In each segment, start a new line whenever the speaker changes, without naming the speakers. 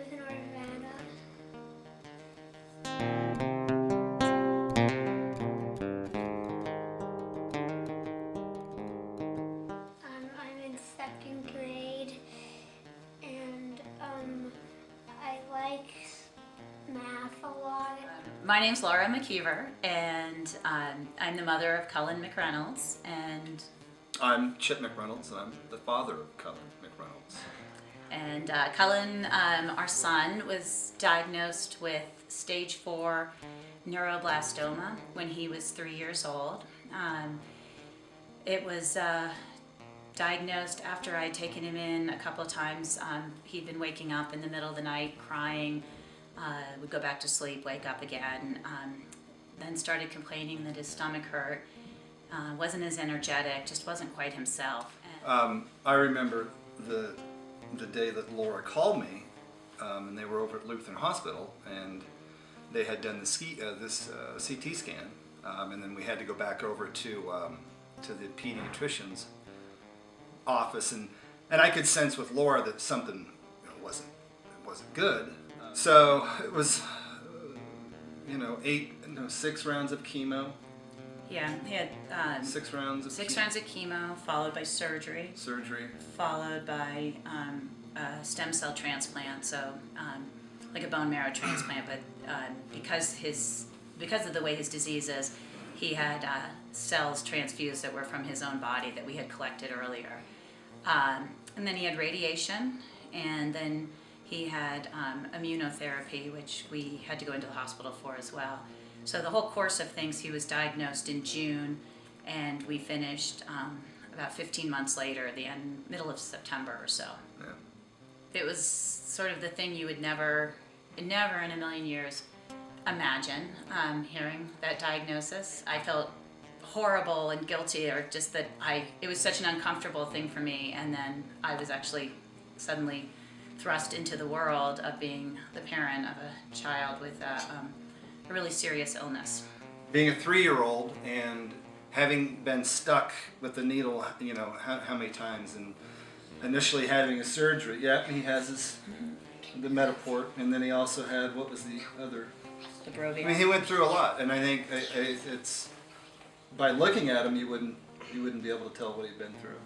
live in Urbana. I'm in second grade, and I like math a lot.
My name's Laura McKeever, and I'm the mother of Cullen McReynolds, and
Chip McReynolds, and I'm the father of Cullen McReynolds.
And Cullen, our son, was diagnosed with stage 4 neuroblastoma when he was 3 years old. It was diagnosed after I'd taken him in a couple of times. He'd been waking up in the middle of the night crying, would go back to sleep, wake up again, then started complaining that his stomach hurt, wasn't as energetic, just wasn't quite himself.
I remember the day that Laura called me, and they were over at Lutheran Hospital, and they had done this CT scan, and then we had to go back over to the pediatrician's office, and I could sense with Laura that something wasn't good. So it was 6 rounds of chemo.
Yeah, he had
6 rounds of
chemo, followed by surgery, followed by a stem cell transplant, so like a bone marrow transplant. But because of the way his disease is, he had cells transfused that were from his own body that we had collected earlier. And then he had radiation, and then he had immunotherapy, which we had to go into the hospital for as well. So the whole course of things, he was diagnosed in June, and we finished about 15 months later, middle of September or so. Yeah. It was sort of the thing you would never in a million years imagine, hearing that diagnosis. I felt horrible and guilty, or just that it was such an uncomfortable thing for me, and then I was actually suddenly thrust into the world of being the parent of a child with a really serious illness.
Being a 3-year-old and having been stuck with the needle, how many times, and initially having a surgery. Yeah, he has the Metaport, and then he also had, what was the other?
The Brovia.
I mean, he went through a lot, and I think it's, by looking at him, you wouldn't be able to tell what he'd been through.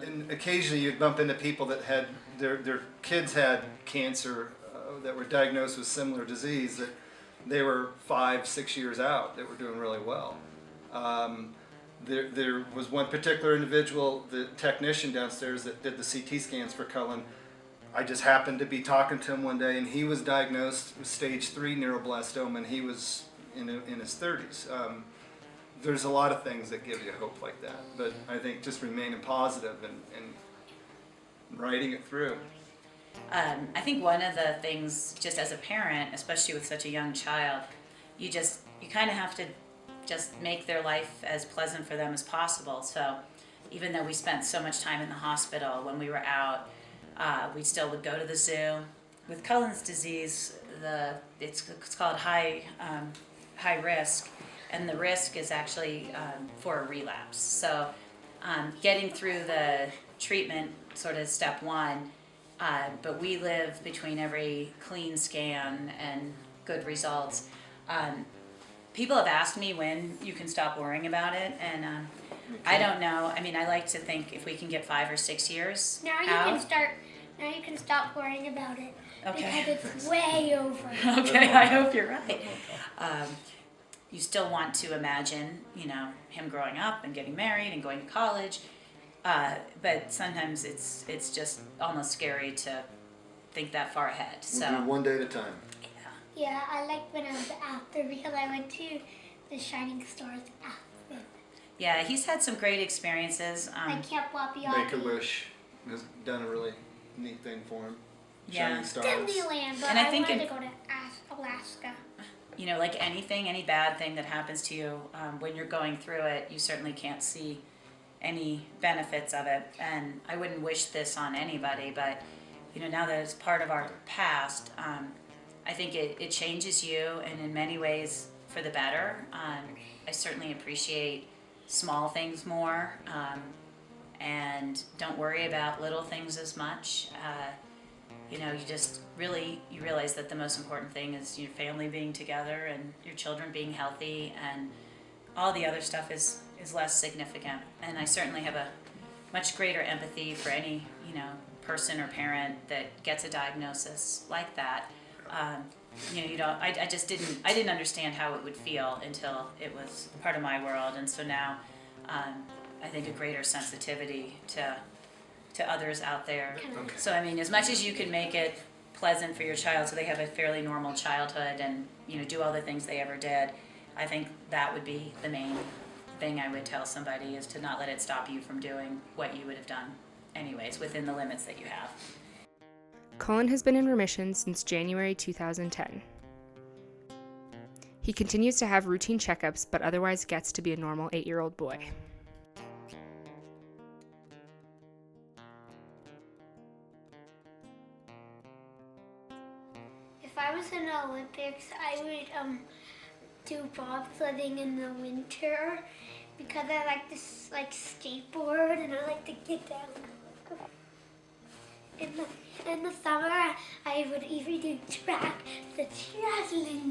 And occasionally you'd bump into people that had, their kids had cancer, that were diagnosed with similar disease, that they were 5-6 years out, that were doing really well. There was one particular individual, the technician downstairs that did the CT scans for Cullen. I just happened to be talking to him one day, and he was diagnosed with stage 3 neuroblastoma, and he was in his 30s. There's a lot of things that give you hope like that, but I think just remaining positive and riding it through.
I think one of the things, just as a parent, especially with such a young child, you kind of have to just make their life as pleasant for them as possible. So even though we spent so much time in the hospital, when we were out, we still would go to the zoo. With Cullen's disease, it's called high risk, and the risk is actually for a relapse. So getting through the treatment, sort of step 1, but we live between every clean scan and good results. People have asked me when you can stop worrying about it, and I don't know. I mean, I like to think if we can get 5 or 6 years
Now you can stop worrying about it.
Okay.
Because it's way over.
Okay, I hope you're right. You still want to imagine, him growing up and getting married and going to college, but sometimes it's just almost scary to think that far ahead. So
We'll do one day at a time.
Yeah, I like when I was after, because I went to the Shining Stars after.
Yeah, he's had some great experiences.
I kept Wappy
Make-A-Wish has done a really neat thing for him.
Yeah.
Shining Stars.
Disneyland, but
And I
I
think
wanted to go to Alaska.
Like any bad thing that happens to you, when you're going through it, you certainly can't see any benefits of it. And I wouldn't wish this on anybody, but now that it's part of our past, I think it changes you, and in many ways for the better. I certainly appreciate small things more, and don't worry about little things as much. you know, you realize that the most important thing is your family being together and your children being healthy, and all the other stuff is less significant. And I certainly have a much greater empathy for any, you know, person or parent that gets a diagnosis like that. You know, I just didn't understand how it would feel until it was part of my world, and so now I think a greater sensitivity to others out there.
Okay.
So I mean, as much as you can make it pleasant for your child so they have a fairly normal childhood and, you know, do all the things they ever did, I think that would be the main thing I would tell somebody, is to not let it stop you from doing what you would have done anyways within the limits that you have.
Cullen has been in remission since January 2010. He continues to have routine checkups, but otherwise gets to be a normal 8-year-old boy.
If I was in the Olympics, I would do bobsledding in the winter because I like to skateboard and I like to get down. In the summer, I would either do track, the triathlon